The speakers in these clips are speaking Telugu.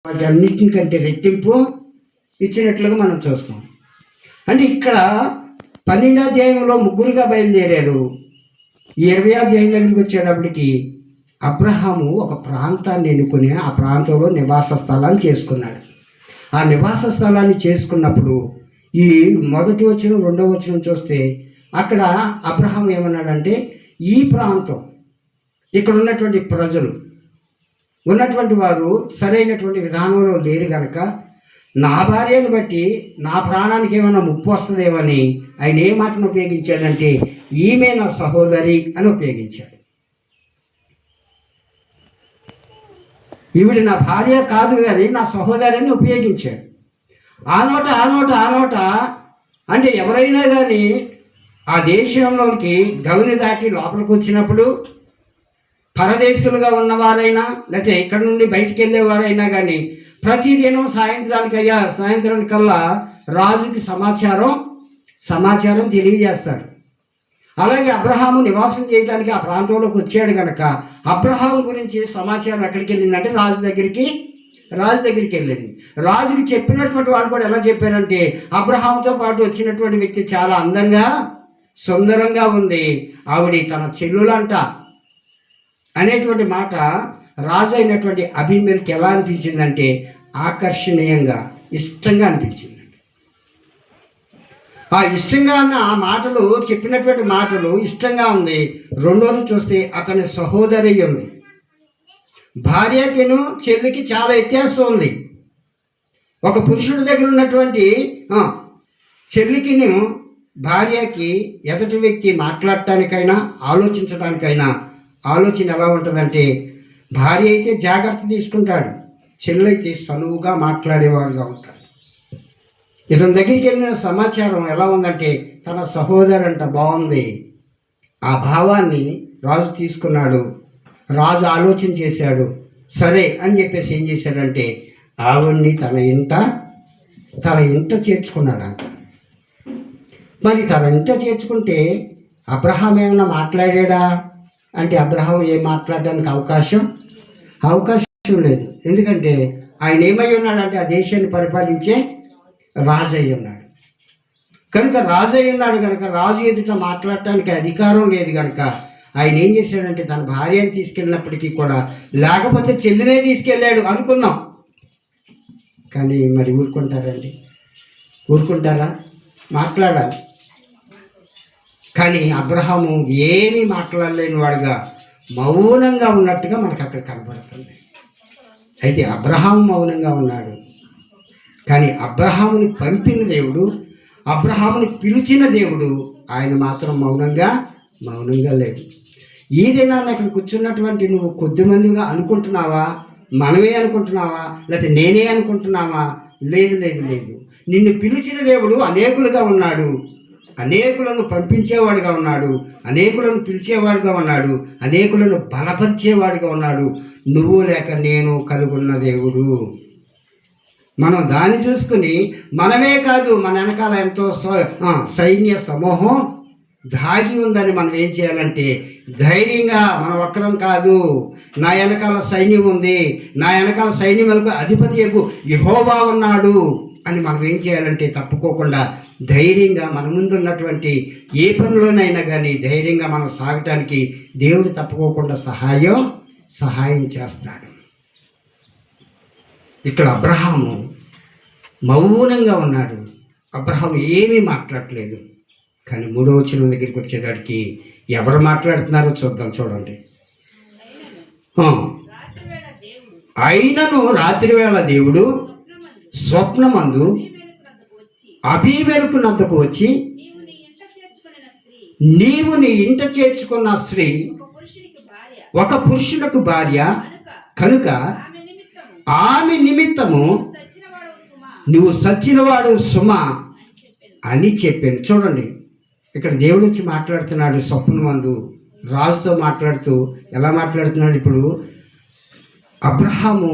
వాటి అన్నిటికంటే రెట్టింపు ఇచ్చినట్లుగా మనం చూస్తాం. అంటే ఇక్కడ 12వ అధ్యాయంలో ముగ్గురుగా బయలుదేరారు. 20వ అధ్యాయం దగ్గరికి వచ్చేటప్పటికి అబ్రహాము ఒక ప్రాంతాన్ని ఎన్నుకుని ఆ ప్రాంతంలో నివాస స్థలాన్ని చేసుకున్నాడు. ఆ నివాస స్థలాన్ని చేసుకున్నప్పుడు ఈ మొదటి వచనం రెండవ వచనం చూస్తే అక్కడ అబ్రహాం ఏమన్నాడంటే, ఈ ప్రాంతం ఇక్కడ ఉన్నటువంటి ప్రజలు ఉన్నటువంటి వారు సరైనటువంటి విధానంలో లేరు కనుక నా భార్యను బట్టి నా ప్రాణానికి ఏమైనా ముప్పు వస్తుందేమని ఆయన ఏ మాటను ఉపయోగించాడంటే, ఈమె నా సహోదరి అని ఉపయోగించాడు. ఈవిడ నా భార్య కాదు కానీ నా సహోదరి అని ఉపయోగించాడు. ఆ నోట అంటే ఎవరైనా కానీ ఆ దేశంలోకి గవిని దాటి లోపలికి వచ్చినప్పుడు పరదేశులుగా ఉన్నవారైనా లేకపోతే ఇక్కడ నుండి బయటికి వెళ్ళేవారైనా కానీ ప్రతిదినం సాయంత్రానికల్లా రాజుకి సమాచారం తెలియజేస్తారు. అలాగే అబ్రహాము నివాసం చేయడానికి ఆ ప్రాంతంలోకి వచ్చాడు కనుక అబ్రహాం గురించి సమాచారం ఎక్కడికి వెళ్ళిందంటే రాజు దగ్గరికి వెళ్ళింది. రాజుకి చెప్పినటువంటి వాళ్ళు కూడా ఎలా చెప్పారంటే, అబ్రహాంతో పాటు వచ్చినటువంటి వ్యక్తి చాలా అందంగా సుందరంగా ఉంది, ఆవిడ తన చెల్లులంట అనేటువంటి మాట రాజు అయినటువంటి అబీమెలెకు ఎలా అనిపించిందంటే ఆకర్షణీయంగా ఇష్టంగా అనిపించింది. ఆ ఇష్టంగా అన్న ఆ మాటలు చెప్పినటువంటి మాటలు ఇష్టంగా ఉంది. రెండోది చూస్తే అతని సహోదరి ఉంది. భార్యకిను చెల్లికి చాలా వ్యత్యాసం ఉంది. ఒక పురుషుడి దగ్గర ఉన్నటువంటి చెల్లికిను భార్యకి ఎదుటి వ్యక్తి మాట్లాడటానికైనా ఆలోచించడానికైనా ఆలోచన ఎలా ఉంటుందంటే, భార్య అయితే జాగ్రత్త తీసుకుంటాడు, చెల్లైతే సనువుగా మాట్లాడేవాడుగా ఉంటాడు. ఇతని దగ్గరికి వెళ్ళిన సమాచారం ఎలా ఉందంటే, తన సహోదరంట బాగుంది. ఆ భావాన్ని రాజు తీసుకున్నాడు. రాజు ఆలోచన చేశాడు. సరే అని చెప్పేసి ఏం చేశాడంటే, ఆవిడ్ని తన ఇంట చేర్చుకున్నాడంట. మరి తన ఇంట చేర్చుకుంటే అబ్రహాం ఏమన్నా మాట్లాడా అంటే, అబ్రహాం ఏం మాట్లాడడానికి అవకాశం లేదు. ఎందుకంటే ఆయన ఏమై ఉన్నాడంటే ఆ దేశాన్ని పరిపాలించే రాజు అయి ఉన్నాడు కనుక రాజు ఎదుట మాట్లాడటానికి అధికారం లేదు కనుక ఆయన ఏం చేశాడంటే, తన భార్యను తీసుకెళ్ళినప్పటికీ కూడా, లేకపోతే చెల్లినే తీసుకెళ్ళాడు అనుకుందాం. కానీ మరి ఊరుకుంటారా? మాట్లాడాలి. కానీ అబ్రహాము ఏమీ మాట్లాడలేని వాడుగా మౌనంగా ఉన్నట్టుగా మనకు అక్కడ కనబడుతుంది. అయితే అబ్రహాము మౌనంగా ఉన్నాడు. కానీ అబ్రహాముని పంపిన దేవుడు, అబ్రహాముని పిలిచిన దేవుడు ఆయన మాత్రం మౌనంగా లేదు. ఈ దినాన్ని అక్కడ కూర్చున్నటువంటి నువ్వు కొద్దిమందిగా అనుకుంటున్నావా? మనమే అనుకుంటున్నావా? లేకపోతే నేనే అనుకుంటున్నావా? లేదు. నిన్ను పిలిచిన దేవుడు అనేకులుగా ఉన్నాడు, అనేకులను పంపించేవాడుగా ఉన్నాడు, అనేకులను పిలిచేవాడుగా ఉన్నాడు, అనేకులను బలపరిచేవాడుగా ఉన్నాడు. నువ్వు లేక నేను కలుగున్న దేవుడు. మనం దాన్ని చూసుకుని మనమే కాదు, మన వెనకాల ఎంతో సైన్య సమూహం దాగి ఉందని మనం ఏం చేయాలంటే, ధైర్యంగా మన ఒక్కరం కాదు, నా వెనకాల సైన్యం ఉంది, నా వెనకాల సైన్యములకు అధిపతి యెహోవా ఉన్నాడు అని మనం ఏం చేయాలంటే, తప్పుకోకుండా ధైర్యంగా మన ముందు ఉన్నటువంటి ఏ పనిలోనైనా కానీ ధైర్యంగా మనం సాగటానికి దేవుడు తప్పుకోకుండా సహాయం చేస్తాడు. ఇక్కడ అబ్రహాము మౌనంగా ఉన్నాడు. అబ్రహాము ఏమీ మాట్లాడలేదు. కానీ 3వ వచనం దగ్గరికి వచ్చేదానికి ఎవరు మాట్లాడుతున్నారో చూడండి. అయినను రాత్రివేళ దేవుడు స్వప్నమందు అబీమెలెకు నద్దకు వచ్చి, నీవు నీ ఇంట చేర్చుకున్న స్త్రీ ఒక పురుషులకు భార్య కనుక ఆమె నిమిత్తము నువ్వు సచ్చినవాడు సుమ అని చెప్పాను. చూడండి, ఇక్కడ దేవుడు వచ్చి మాట్లాడుతున్నాడు. స్వప్నమందు రాజుతో మాట్లాడుతూ ఎలా మాట్లాడుతున్నాడు? ఇప్పుడు అబ్రహాము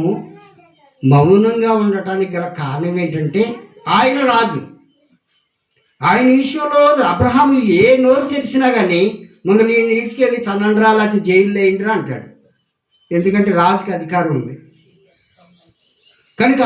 మౌనంగా ఉండటానికి గల కారణం ఏంటంటే, ఆయన రాజు. ఆయన విషయంలో అబ్రహాము ఏ నోరు తెరిచినా కానీ ముందు నేను ఇంటికెళ్ళి తనండ్రా లేకపోతే జైల్లో వేయండిరా అంటాడు. ఎందుకంటే రాజుకి అధికారం ఉంది. కనుక